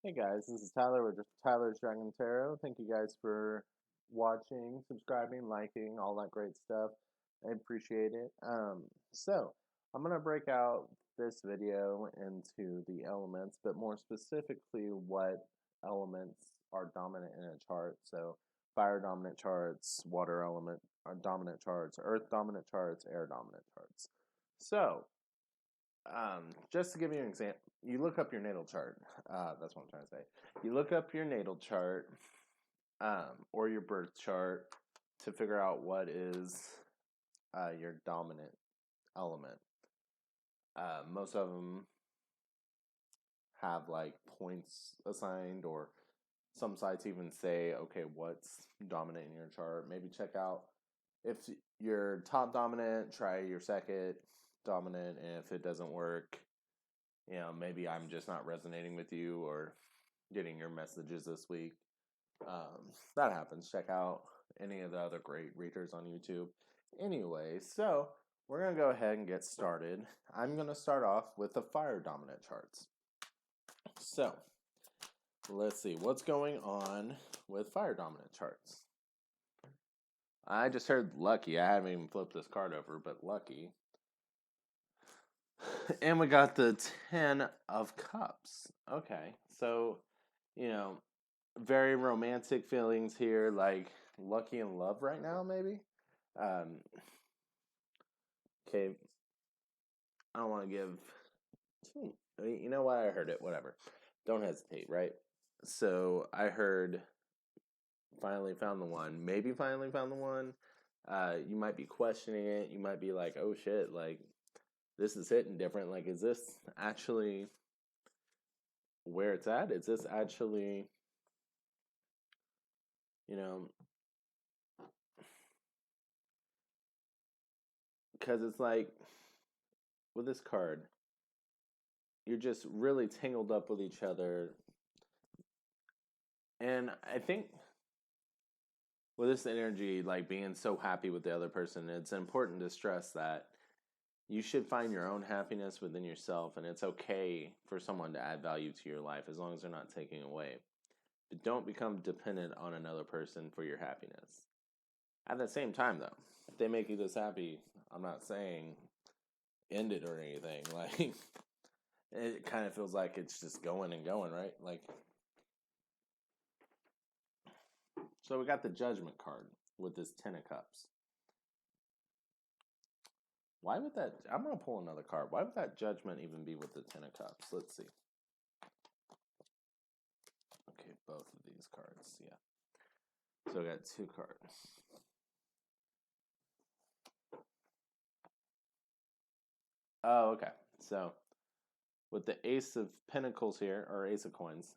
Hey guys, this is Tyler with Tyler's Dragon Tarot. Thank you guys for watching, subscribing, liking, all that great stuff. I appreciate it. So I'm gonna break out this video into the elements, but more specifically, what elements are dominant in a chart. So fire dominant charts, water element dominant charts, earth dominant charts, air dominant charts. So just to give you an example, you look up your natal chart. That's what I'm trying to say. You look up your natal chart or your birth chart to figure out what is your dominant element. Most of them have like points assigned, or some sites even say, okay, what's dominant in your chart? Maybe check out if you're top dominant, try your second dominant, and if it doesn't work, maybe I'm just not resonating with you or getting your messages this week. That happens. Check out any of the other great readers on YouTube. Anyway, so we're going to go ahead and get started. I'm going to start off with the fire dominant charts. So let's see what's going on with fire dominant charts. I just heard lucky. I haven't even flipped this card over, but lucky. And we got the 10 of Cups. Okay, so, very romantic feelings here, like lucky in love right now, maybe. Okay, I don't want to give. You know what? I heard it. Whatever. Don't hesitate, right? So I heard finally found the one. Maybe finally found the one. You might be questioning it. You might be like, oh shit, like this is hitting different. Like, is this actually where it's at? Is this actually, you know, because it's like with this card, you're just really tangled up with each other. And I think with this energy, like being so happy with the other person, it's important to stress that you should find your own happiness within yourself, and it's okay for someone to add value to your life as long as they're not taking away. But don't become dependent on another person for your happiness. At the same time, though, if they make you this happy, I'm not saying end it or anything. Like, it kind of feels like it's just going and going, right? Like, so we got the Judgment card with this 10 of Cups. Why would that? I'm going to pull another card. Why would that Judgment even be with the 10 of Cups? Let's see. Okay, both of these cards, yeah. So we got two cards. Oh, okay. So with the Ace of Pentacles here, or Ace of Coins,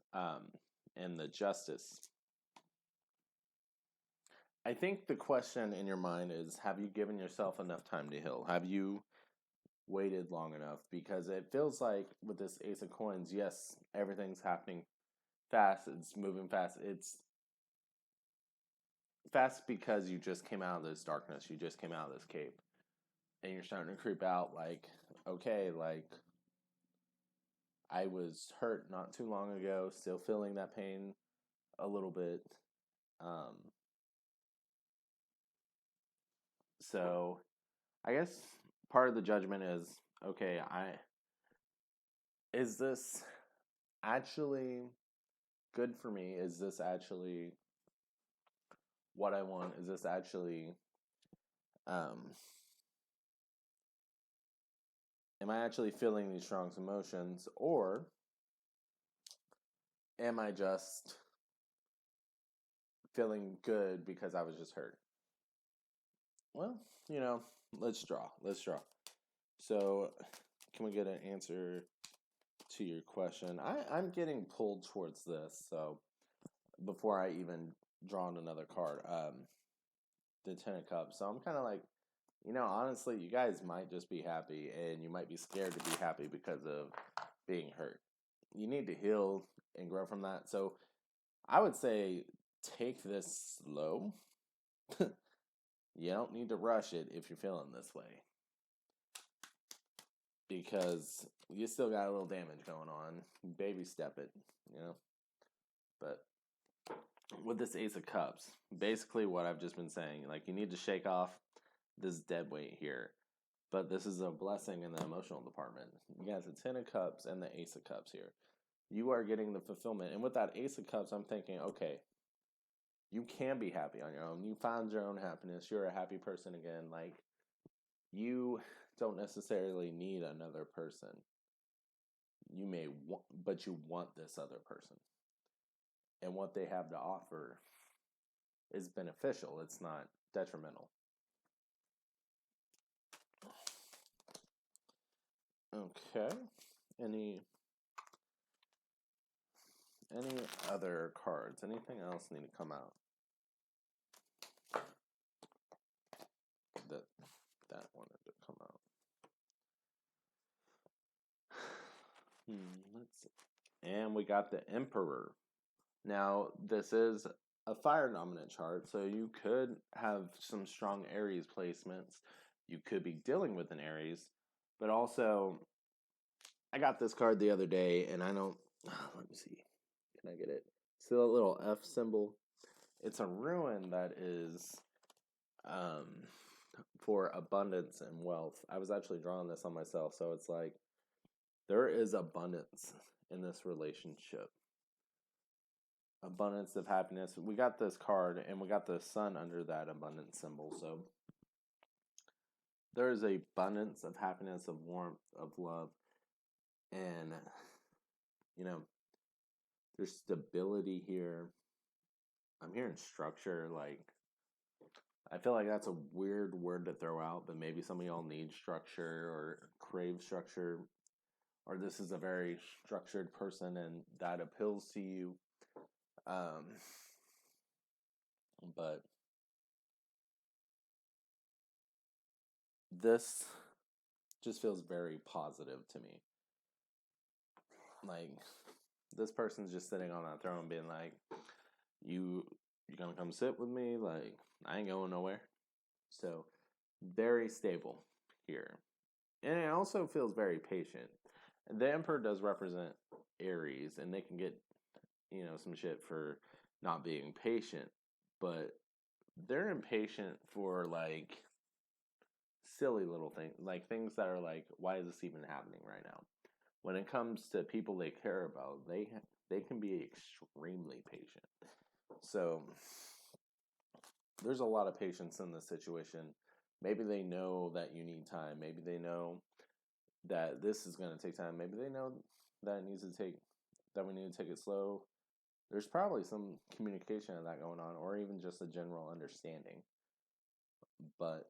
and the Justice, I think the question in your mind is, have you given yourself enough time to heal? Have you waited long enough? Because it feels like with this Ace of Coins, yes, everything's happening fast. It's moving fast. It's fast because you just came out of this darkness. You just came out of this cave. And you're starting to creep out like, okay, like I was hurt not too long ago, still feeling that pain a little bit. So I guess part of the judgment is, okay, is this actually good for me? Is this actually what I want? Is this actually am I actually feeling these strong emotions, or am I just feeling good because I was just hurt? Well, let's draw. Let's draw. So, can we get an answer to your question? I'm getting pulled towards this, so before I even drawn another card, the 10 of Cups. So I'm kind of like, honestly, you guys might just be happy, and you might be scared to be happy because of being hurt. You need to heal and grow from that. So I would say take this slow. You don't need to rush it if you're feeling this way, because you still got a little damage going on. Baby step it, But with this Ace of Cups, basically what I've just been saying, like you need to shake off this dead weight here. But this is a blessing in the emotional department. You got the Ten of Cups and the Ace of Cups here. You are getting the fulfillment. And with that Ace of Cups, I'm thinking, okay, you can be happy on your own. You found your own happiness. You're a happy person again. Like, you don't necessarily need another person. You may want, but you want this other person. And what they have to offer is beneficial. It's not detrimental. Okay. Any other cards? Anything else need to come out? That wanted to come out. Let's see. And we got the Emperor. Now, this is a fire dominant chart, so you could have some strong Aries placements. You could be dealing with an Aries, but also, I got this card the other day, and I don't. Let me see. Can I get it? See that little F symbol? It's a ruin that is um, for abundance and wealth. I was actually drawing this on myself, so it's like there is abundance in this relationship. Abundance of happiness. We got this card, and we got the sun under that abundance symbol, so there is a abundance of happiness, of warmth, of love, and you know, there's stability here. I'm hearing structure. Like, I feel like that's a weird word to throw out, but maybe some of y'all need structure or crave structure, or this is a very structured person and that appeals to you. But this just feels very positive to me. Like, this person's just sitting on that throne being like, you gonna come sit with me? Like, I ain't going nowhere. So, very stable here. And it also feels very patient. The Emperor does represent Aries, and they can get, some shit for not being patient. But they're impatient for, like, silly little things. Like, things that are like, why is this even happening right now? When it comes to people they care about, they can be extremely patient. So there's a lot of patience in this situation. Maybe they know that you need time. Maybe they know that this is going to take time. Maybe they know that we need to take it slow. There's probably some communication of that going on, or even just a general understanding. But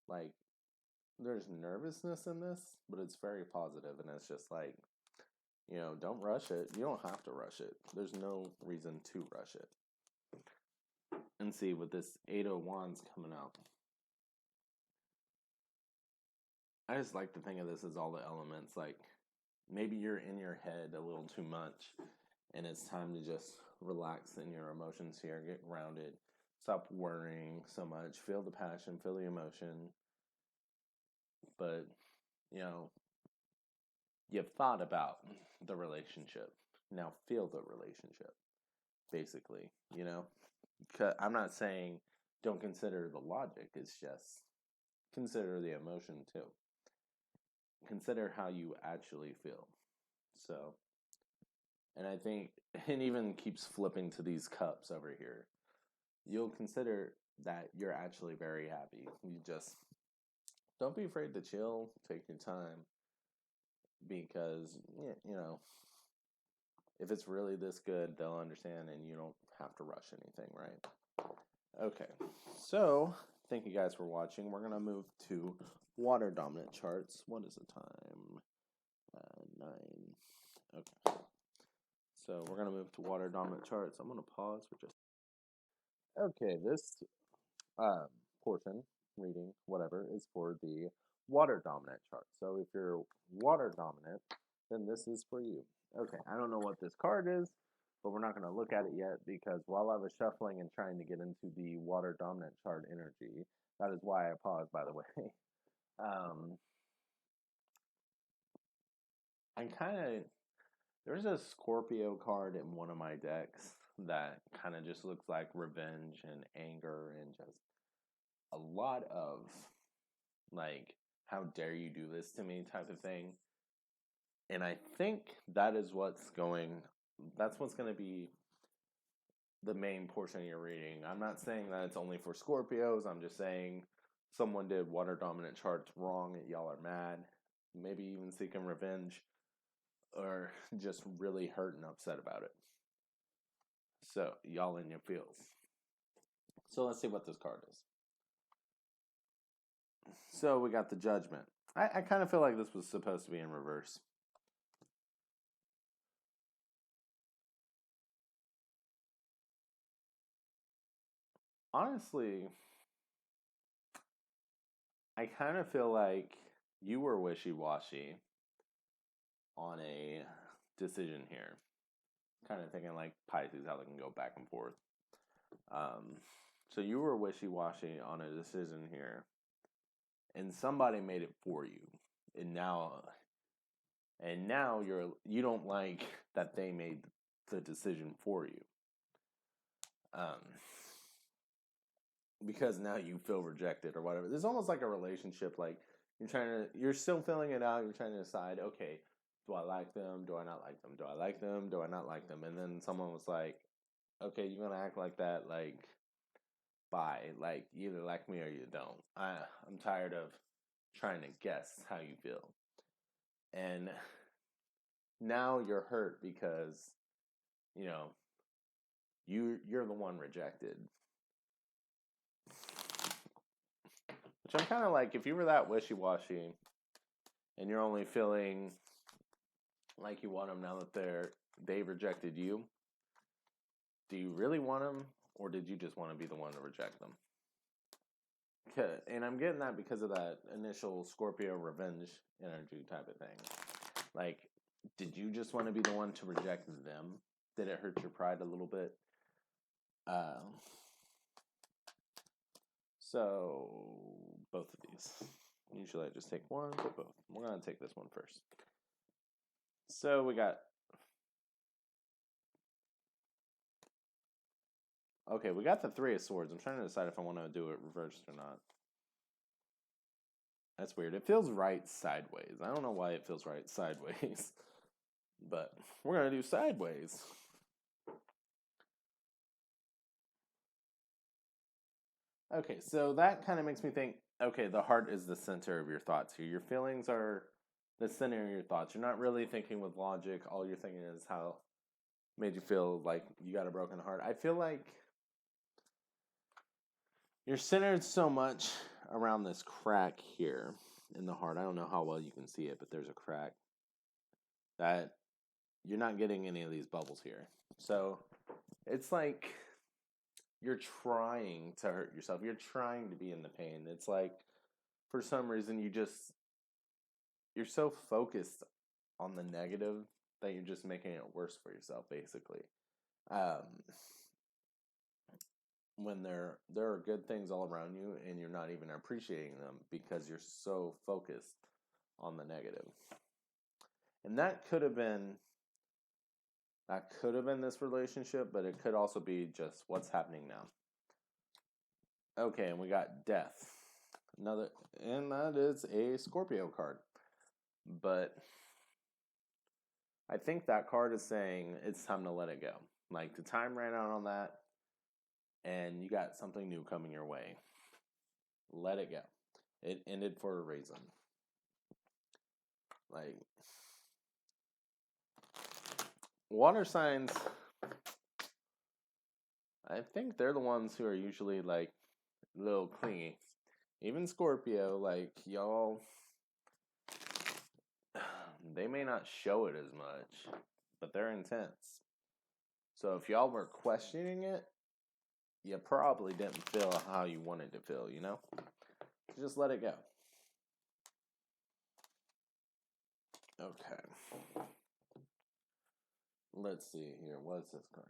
like, there's nervousness in this, but it's very positive, and it's just like, don't rush it. You don't have to rush it. There's no reason to rush it. And see, with this Eight of Wands coming out, I just like to think of this as all the elements. Like, maybe you're in your head a little too much, and it's time to just relax in your emotions here, get grounded, stop worrying so much, feel the passion, feel the emotion. But, you've thought about the relationship. Now feel the relationship, basically, I'm not saying don't consider the logic, it's just consider the emotion too. Consider how you actually feel. So, and I think it even keeps flipping to these cups over here. You'll consider that you're actually very happy. You just don't be afraid to chill, take your time, because, if it's really this good, they'll understand and you don't have to rush anything, right? Okay, so thank you guys for watching. We're going to move to water dominant charts. What is the time? 9. Okay. So we're going to move to water dominant charts. I'm going to pause for just. Okay, this portion, reading, whatever, is for the water dominant chart. So if you're water dominant, then this is for you. Okay, I don't know what this card is, but we're not going to look at it yet because while I was shuffling and trying to get into the water dominant chart energy, that is why I paused, by the way. I'm kind of There's a Scorpio card in one of my decks that kind of just looks like revenge and anger and just a lot of like, how dare you do this to me type of thing. And I think that's what's going to be the main portion of your reading. I'm not saying that it's only for Scorpios. I'm just saying someone did water dominant charts wrong and y'all are mad. Maybe even seeking revenge or just really hurt and upset about it. So, y'all in your feels. So, let's see what this card is. So, we got the Judgment. I kind of feel like this was supposed to be in reverse. Honestly, I kind of feel like you were wishy-washy on a decision here. Kind of thinking like Pisces, how they can go back and forth. So you were wishy-washy on a decision here, and somebody made it for you, and now you don't like that they made the decision for you, because now you feel rejected or whatever. There's almost like a relationship, like you're still filling it out. You're trying to decide, okay, do I like them? Do I not like them? Do I like them? Do I not like them? And then someone was like, okay, you're gonna act like that, like, bye. Like, you either like me or you don't. I'm tired of trying to guess how you feel. And now you're hurt because, you know, you're the one rejected. Which I'm kind of like, if you were that wishy-washy and you're only feeling like you want them now that they've rejected you, do you really want them, or did you just want to be the one to reject them? And I'm getting that because of that initial Scorpio revenge energy type of thing. Like, did you just want to be the one to reject them? Did it hurt your pride a little bit? So, both of these. Usually I just take one, but both. We're going to take this one first. So, we got... Okay, we got the Three of Swords. I'm trying to decide if I want to do it reversed or not. That's weird. It feels right sideways. I don't know why it feels right sideways. But we're going to do sideways. Okay, so that kind of makes me think, okay, the heart is the center of your thoughts here. Your feelings are the center of your thoughts. You're not really thinking with logic. All you're thinking is how made you feel like you got a broken heart. I feel like you're centered so much around this crack here in the heart. I don't know how well you can see it, but there's a crack that you're not getting any of these bubbles here. So it's like you're trying to hurt yourself. You're trying to be in the pain. It's like for some reason you're so focused on the negative that you're just making it worse for yourself, basically. When there are good things all around you and you're not even appreciating them because you're so focused on the negative. And that could have been this relationship, but it could also be just what's happening now. Okay, and we got Death. And that is a Scorpio card. But I think that card is saying it's time to let it go. Like, the time ran out on that, and you got something new coming your way. Let it go. It ended for a reason. Like, water signs, I think they're the ones who are usually, like, a little clingy. Even Scorpio, like, y'all, they may not show it as much, but they're intense. So if y'all were questioning it, you probably didn't feel how you wanted to feel, you know? So just let it go. Okay. Let's see here. What's this card?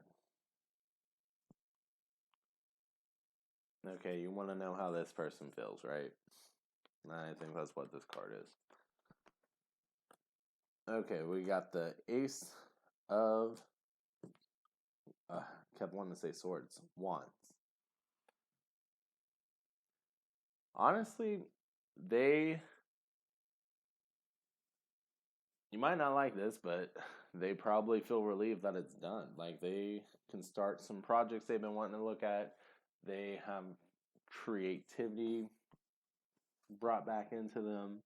Okay, you want to know how this person feels, right? I think that's what this card is. Okay, we got the Ace of kept wanting to say swords, wands. Honestly, they you might not like this, but they probably feel relieved that it's done. Like they can start some projects they've been wanting to look at. They have creativity brought back into them.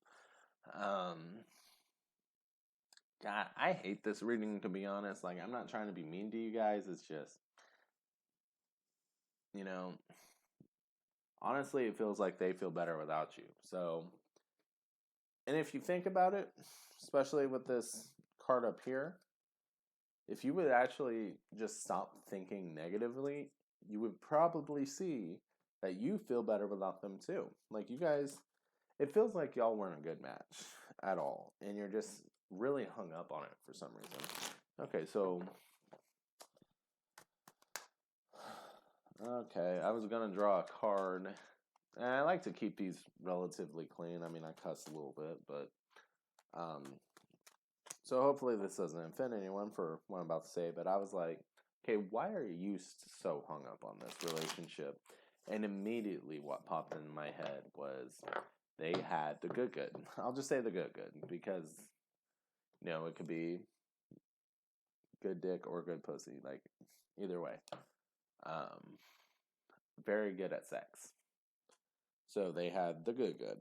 Um, God, I hate this reading to be honest. Like I'm not trying to be mean to you guys. It's just, you know, honestly, it feels like they feel better without you. So, and if you think about it, especially with this card up here, if you would actually just stop thinking negatively, you would probably see that you feel better without them too. Like you guys, it feels like y'all weren't a good match at all, and you're just really hung up on it for some reason. Okay, so okay, I was gonna draw a card, and I like to keep these relatively clean. I mean, I cuss a little bit, but um, so hopefully this doesn't offend anyone for what I'm about to say. But I was like, okay, why are you so hung up on this relationship? And immediately, what popped in my head was they had the good good. I'll just say the good good because it could be good dick or good pussy, like either way. Um, very good at sex. So they had the good good.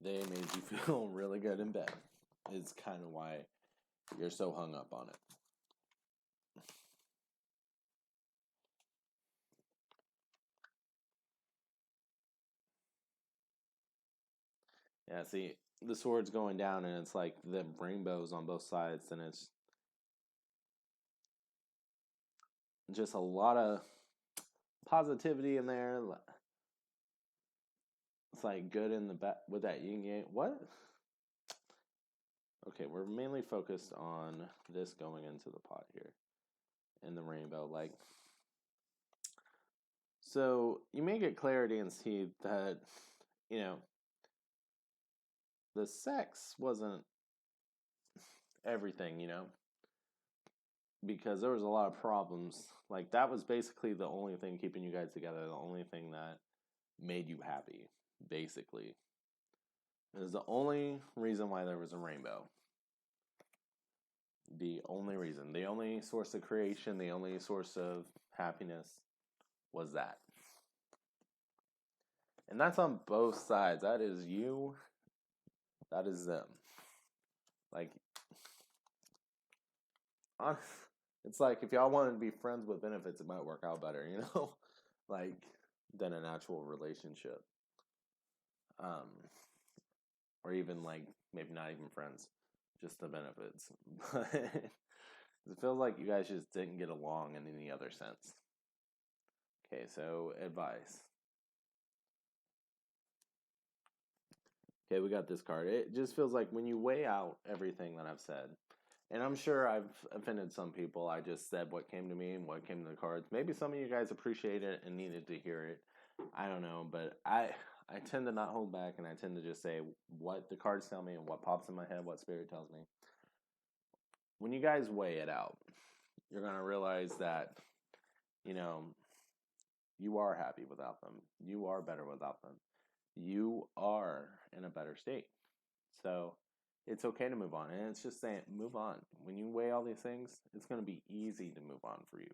They made you feel really good in bed. Is kind of why you're so hung up on it. Yeah, see, the sword's going down and it's like the rainbows on both sides, and it's just a lot of positivity in there. It's like good in the back with that yin yang. What? Okay, we're mainly focused on this going into the pot here and the rainbow. Like, so you may get clarity and see that, you know, the sex wasn't everything, because there was a lot of problems. Like, that was basically the only thing keeping you guys together, the only thing that made you happy, basically. It was the only reason why there was a rainbow. The only reason. The only source of creation, the only source of happiness was that. And that's on both sides. That is you, that is them. Like, it's like if y'all wanted to be friends with benefits, it might work out better, like than an actual relationship. Um, or even like maybe not even friends, just the benefits. But it feels like you guys just didn't get along in any other sense. Okay, so advice. Okay, we got this card. It just feels like when you weigh out everything that I've said, and I'm sure I've offended some people. I just said what came to me and what came to the cards. Maybe some of you guys appreciate it and needed to hear it. I don't know, but I tend to not hold back, and I tend to just say what the cards tell me and what pops in my head, what spirit tells me. When you guys weigh it out, you're gonna realize that you know you are happy without them. You are better without them. You are in a better state. So it's okay to move on. And it's just saying, move on. When you weigh all these things, it's going to be easy to move on for you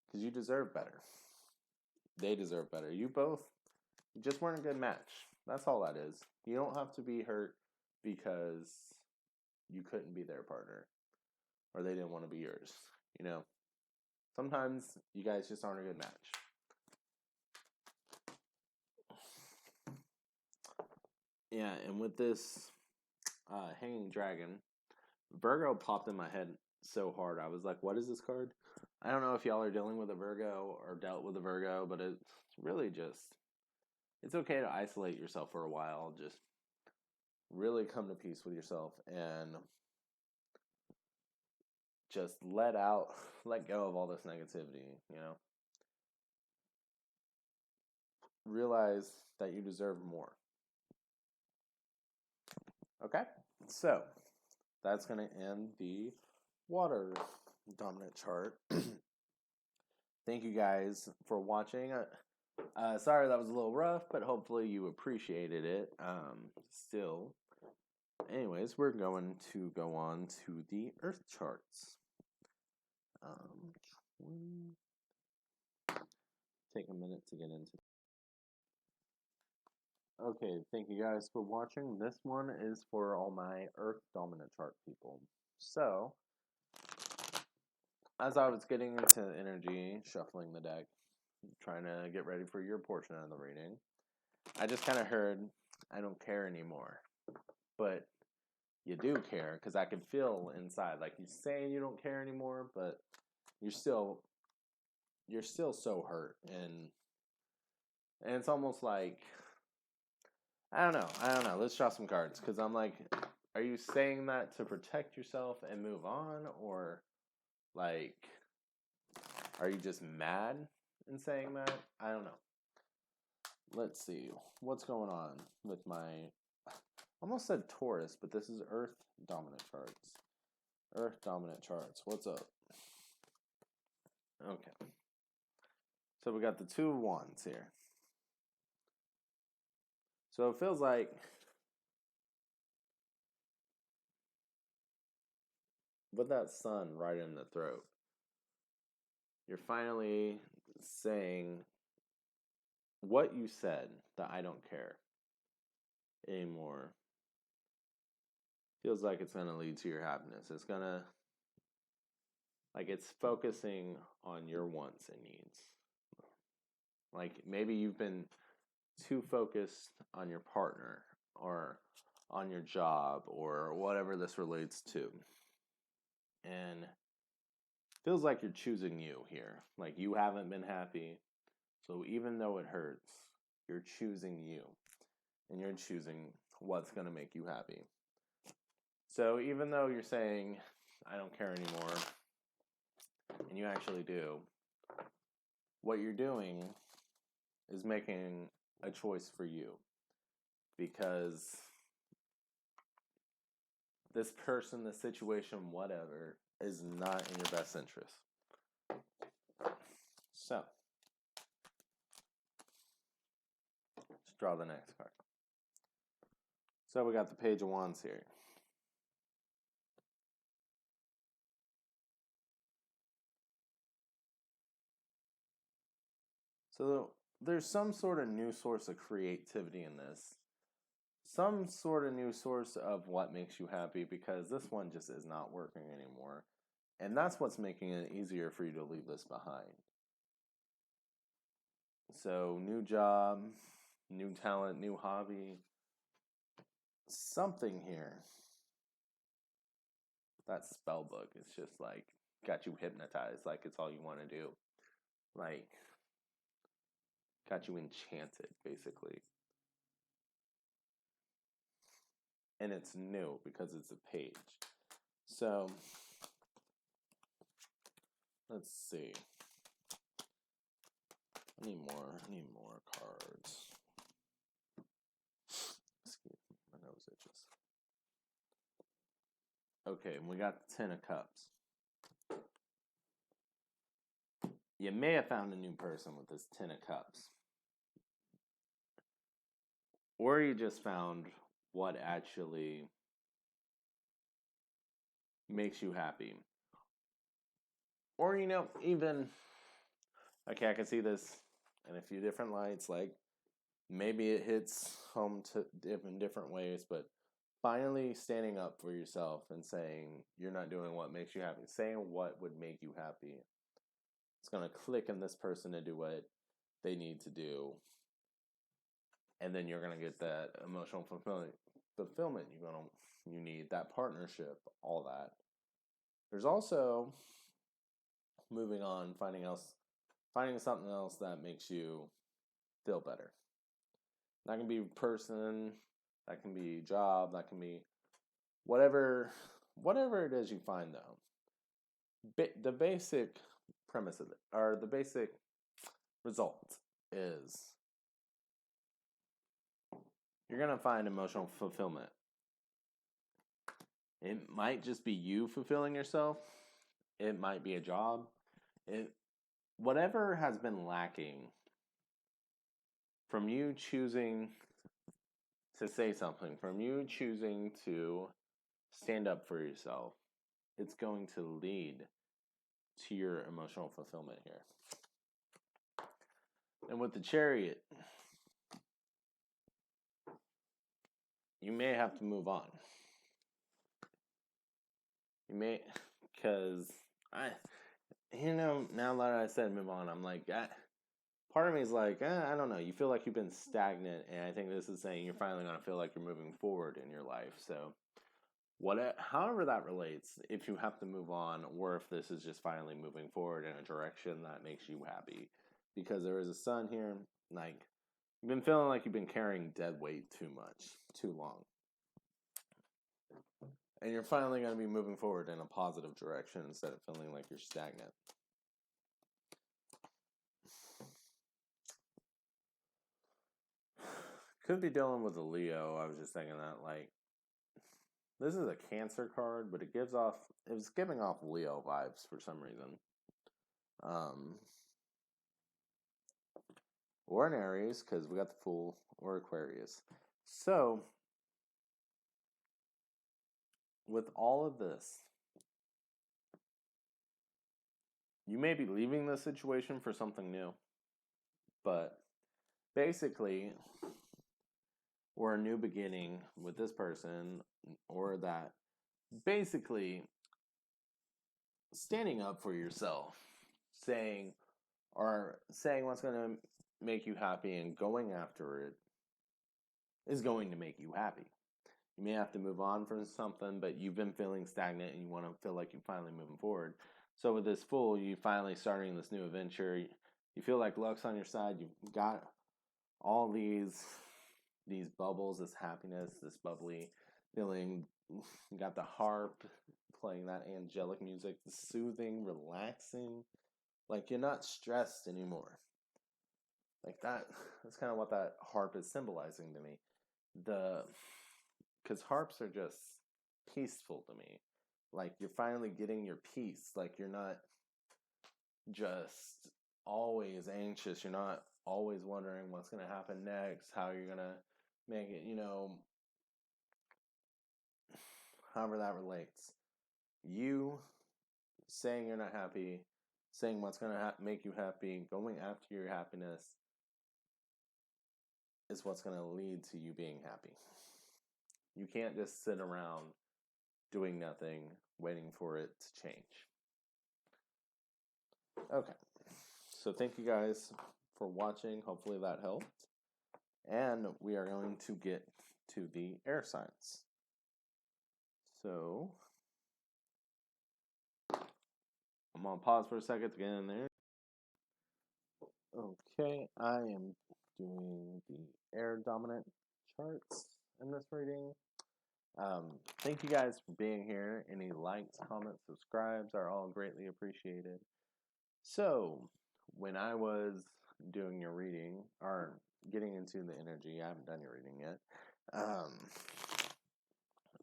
because you deserve better. They deserve better. You both just weren't a good match. That's all that is. You don't have to be hurt because you couldn't be their partner or they didn't want to be yours. Sometimes you guys just aren't a good match. Yeah, and with this hanging dragon, Virgo popped in my head so hard. I was like, what is this card? I don't know if y'all are dealing with a Virgo or dealt with a Virgo, but it's really just, it's okay to isolate yourself for a while. Just really come to peace with yourself and just let go of all this negativity. Realize that you deserve more. Okay? So, that's going to end the water dominant chart. Thank you guys for watching. Sorry that was a little rough, but hopefully you appreciated it. Still, anyways, we're going to go on to the Earth charts. Take a minute to get into. Okay, thank you guys for watching. This one is for all my Earth dominant chart people. So, as I was getting into energy, shuffling the deck, trying to get ready for your portion of the reading, I just kind of heard, I don't care anymore. But you do care, because I can feel inside, like you're saying you don't care anymore, but you're still so hurt, and it's almost like, I don't know. Let's draw some cards, because I'm like, are you saying that to protect yourself and move on, or like, are you just mad in saying that? I don't know. Let's see what's going on with my, I almost said Taurus, but this is Earth dominant charts. Earth dominant charts. What's up? Okay. So we got the 2 of Wands here. So it feels like with that sun right in the throat, you're finally saying what you said, that I don't care anymore. Feels like it's going to lead to your happiness. It's going to, like, it's focusing on your wants and needs. Like, maybe you've been too focused on your partner or on your job or whatever this relates to. And feels like you're choosing you here. Like, you haven't been happy. So even though it hurts, you're choosing you. And you're choosing what's going to make you happy. So even though you're saying, I don't care anymore, and you actually do, what you're doing is making a choice for you. Because this person, this situation, whatever, is not in your best interest. So, let's draw the next card. So we got the Page of Wands here. So there's some sort of new source of creativity in this. Some sort of new source of what makes you happy, because this one just is not working anymore. And that's what's making it easier for you to leave this behind. So new job, new talent, new hobby, something here. That spell book is just like got you hypnotized, like it's all you want to do. Like got you enchanted, basically. And it's new because it's a page. So let's see. I need more cards. Excuse me, my nose itches. Okay, we got the 10 of Cups. You may have found a new person with this 10 of Cups. Or you just found what actually makes you happy. Or, even, okay, I can see this in a few different lights. Like, maybe it hits home in different ways, but finally standing up for yourself and saying you're not doing what makes you happy. Saying what would make you happy. It's going to click in this person to do what they need to do. And then you're going to get that emotional fulfillment. You need that partnership, all that. There's also moving on, finding something else that makes you feel better. That can be person, that can be job, that can be whatever it is you find though. The basic premise of it, or the basic result is you're going to find emotional fulfillment. It might just be you fulfilling yourself. It might be a job. It whatever has been lacking from you choosing to say something, from you choosing to stand up for yourself, it's going to lead to your emotional fulfillment here. And with the Chariot, you may have to move on. You may, because now that I said move on, I'm like, part of me is like, I don't know. You feel like you've been stagnant, and I think this is saying you're finally going to feel like you're moving forward in your life. So, however that relates, if you have to move on, or if this is just finally moving forward in a direction that makes you happy, because there is a sun here, like you've been feeling like you've been carrying dead weight too much, too long. And you're finally going to be moving forward in a positive direction instead of feeling like you're stagnant. Could be dealing with a Leo. I was just thinking that, like, this is a Cancer card, but it was giving off Leo vibes for some reason. Or an Aries, because we got the Fool, or Aquarius. So, with all of this, you may be leaving this situation for something new, but basically, or a new beginning with this person, or that basically standing up for yourself, saying what's going to make you happy and going after it is going to make you happy. You may have to move on from something, but you've been feeling stagnant and you want to feel like you're finally moving forward. So with this Fool, you finally starting this new adventure. You feel like luck's on your side. You've got all these bubbles, this happiness, this bubbly feeling. You got the harp playing that angelic music, soothing, relaxing. Like you're not stressed anymore. Like that's kind of what that harp is symbolizing to me. Because harps are just peaceful to me. Like you're finally getting your peace. Like you're not just always anxious. You're not always wondering what's going to happen next, how you're going to make it, however that relates. You saying you're not happy, saying what's going to make you happy, going after your happiness is what's going to lead to you being happy. You can't just sit around doing nothing, waiting for it to change. Okay. So thank you guys for watching. Hopefully that helped. And we are going to get to the air signs. So I'm going to pause for a second to get in there. Okay, I am doing the air dominant charts in this reading. Thank you guys for being here. Any likes, comments, subscribes are all greatly appreciated. So, when I was doing your reading, or getting into the energy, I haven't done your reading yet,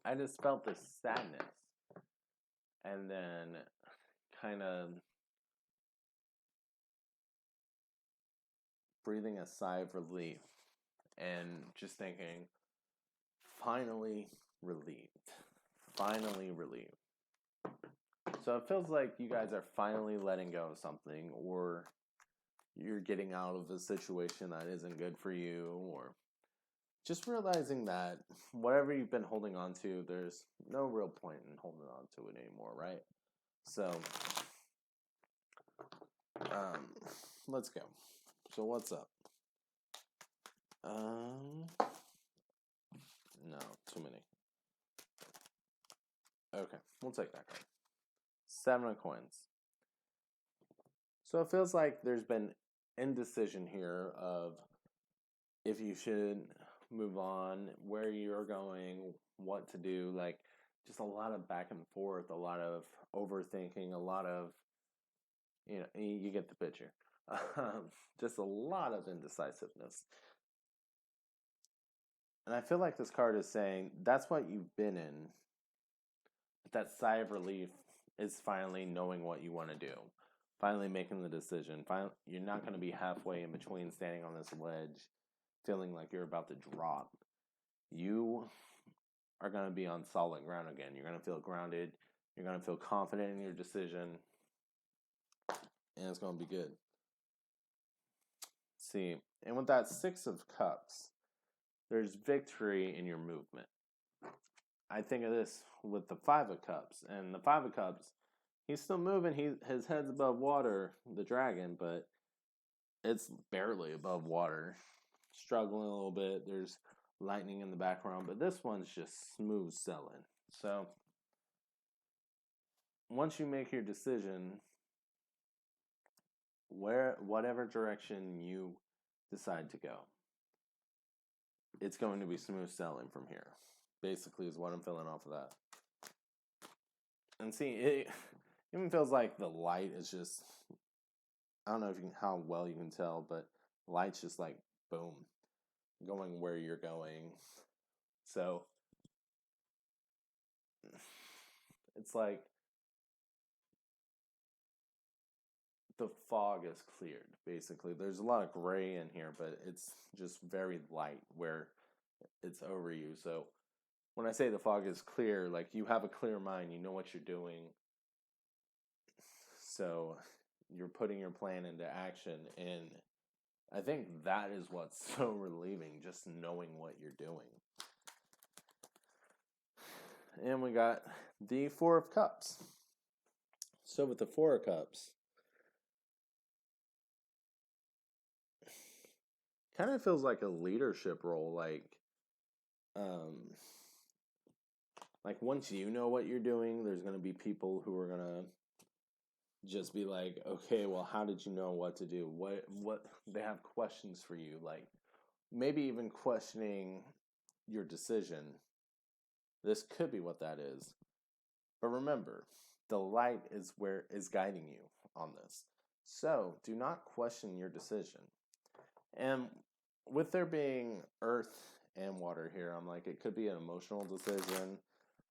I just felt this sadness. And then kind of breathing a sigh of relief and just thinking, finally relieved. Finally relieved. So it feels like you guys are finally letting go of something, or you're getting out of a situation that isn't good for you, or just realizing that whatever you've been holding on to, there's no real point in holding on to it anymore, right? So, let's go. So what's up? No, too many. Okay, we'll take that card. 7 of coins. So it feels like there's been indecision here of if you should move on, where you're going, what to do, like just a lot of back and forth, a lot of overthinking, a lot of, you get the picture. Just a lot of indecisiveness. And I feel like this card is saying that's what you've been in that sigh of relief is finally knowing what you want to do, finally making the decision. Finally, you're not going to be halfway in between standing on this ledge, feeling like you're about to drop. You are going to be on solid ground again. You're going to feel grounded. You're going to feel confident in your decision, and it's going to be good. See, and with that Six of Cups, there's victory in your movement. I think of this with the Five of Cups, and the Five of Cups, he's still moving. His head's above water, the dragon, but it's barely above water, struggling a little bit. There's lightning in the background, but this one's just smooth sailing. So once you make your decision, whatever direction you decide to go, it's going to be smooth sailing from here. Basically, is what I'm feeling off of that. And see, it even feels like the light is just, I don't know how well you can tell, but the light's just like boom, going where you're going. So it's like the fog is cleared, basically. There's a lot of gray in here, but it's just very light where it's over you. So when I say the fog is clear, like you have a clear mind, you know what you're doing. So you're putting your plan into action, and I think that is what's so relieving, just knowing what you're doing. And we got the Four of Cups. So with the Four of Cups, kind of feels like a leadership role, like once you know what you're doing, there's going to be people who are going to just be like, okay, well, how did you know what to do? What they have questions for you, like maybe even questioning your decision. This could be what that is. But remember, the light is guiding you on this. So do not question your decision. And with there being earth and water here, I'm like, it could be an emotional decision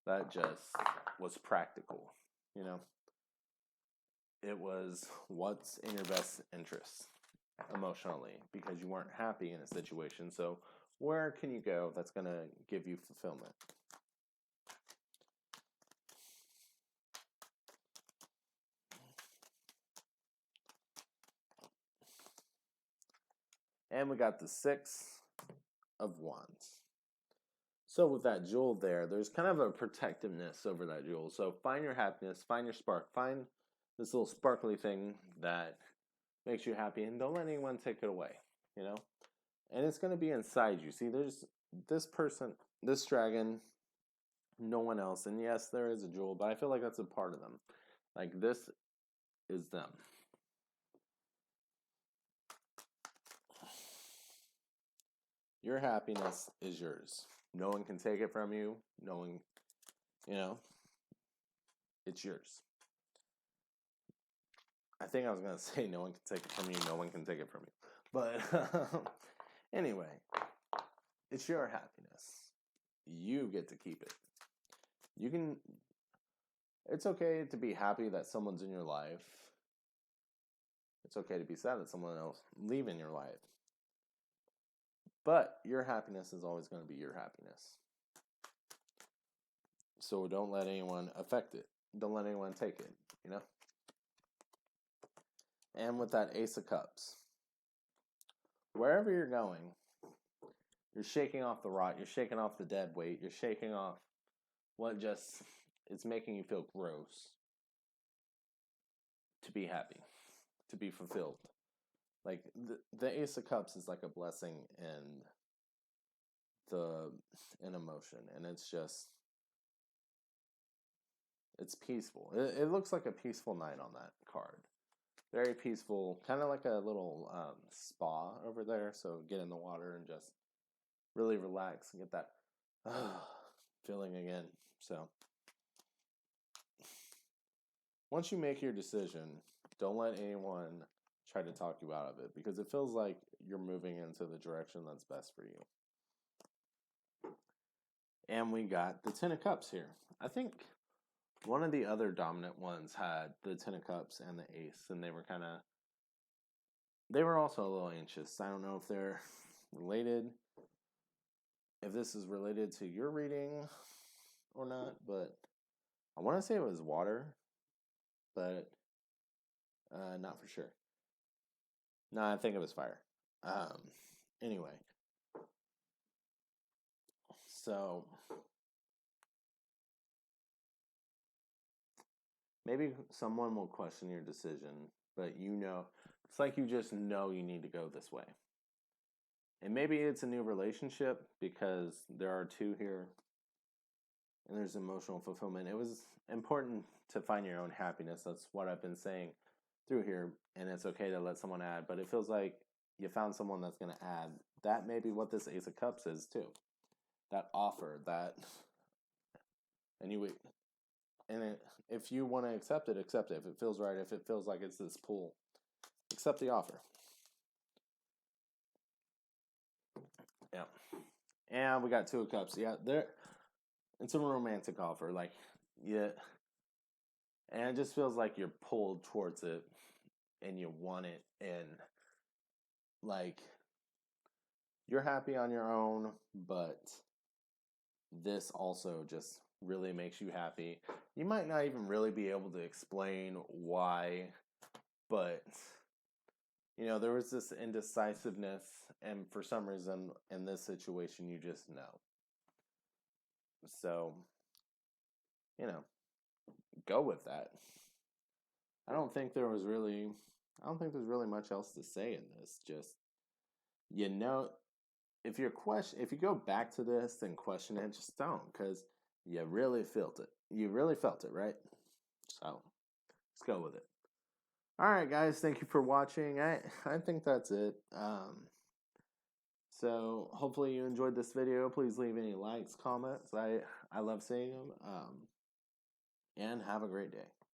that just was practical. You know, it was what's in your best interest emotionally because you weren't happy in a situation. So where can you go that's going to give you fulfillment? And we got the Six of Wands. So with that jewel there, there's kind of a protectiveness over that jewel. So find your happiness, find your spark, find this little sparkly thing that makes you happy, and don't let anyone take it away, you know? And it's going to be inside you. See, there's this person, this dragon, no one else. And yes, there is a jewel, but I feel like that's a part of them. Like this is them. Your happiness is yours. No one can take it from you. No one, you know, it's yours. I think I was going to say no one can take it from you. No one can take it from you. But anyway, it's your happiness. You get to keep it. You can, it's okay to be happy that someone's in your life. It's okay to be sad that someone else leaving your life. But your happiness is always going to be your happiness. So don't let anyone affect it. Don't let anyone take it, you know? And with that Ace of Cups, wherever you're going, you're shaking off the rot, you're shaking off the dead weight, you're shaking off what just is making you feel gross to be happy, to be fulfilled. Like the Ace of Cups is like a blessing and an emotion, and it's just, it's peaceful. It looks like a peaceful night on that card. Very peaceful, kind of like a little spa over there. So get in the water and just really relax and get that feeling again. So once you make your decision, don't let anyone try to talk you out of it because it feels like you're moving into the direction that's best for you. And we got the Ten of Cups here. I think one of the other dominant ones had the Ten of Cups and the Ace, and they were also a little anxious. I don't know if they're related, if this is related to your reading or not, but I want to say it was water, but not for sure. No, I think it was fire. Anyway, so maybe someone will question your decision, but it's like you just know you need to go this way. And maybe it's a new relationship because there are two here and there's emotional fulfillment. It was important to find your own happiness. That's what I've been saying through here. And it's okay to let someone add, but it feels like you found someone that's going to add. That may be what this Ace of Cups is too. That offer, and if you want to accept it, accept it. If it feels right, if it feels like it's this pull, accept the offer. Yeah. And we got Two of Cups. Yeah, it's a romantic offer. Like, yeah. And it just feels like you're pulled towards it and you want it. And, like, you're happy on your own, but this also just really makes you happy. You might not even really be able to explain why, but there was this indecisiveness, and for some reason in this situation, you just know. So, go with that. I don't think there's really much else to say in this. Just, if you go back to this and question it, just don't, because you really felt it. You really felt it, right? So, let's go with it. All right, guys, thank you for watching. I think that's it. So hopefully you enjoyed this video. Please leave any likes, comments. I love seeing them. And have a great day.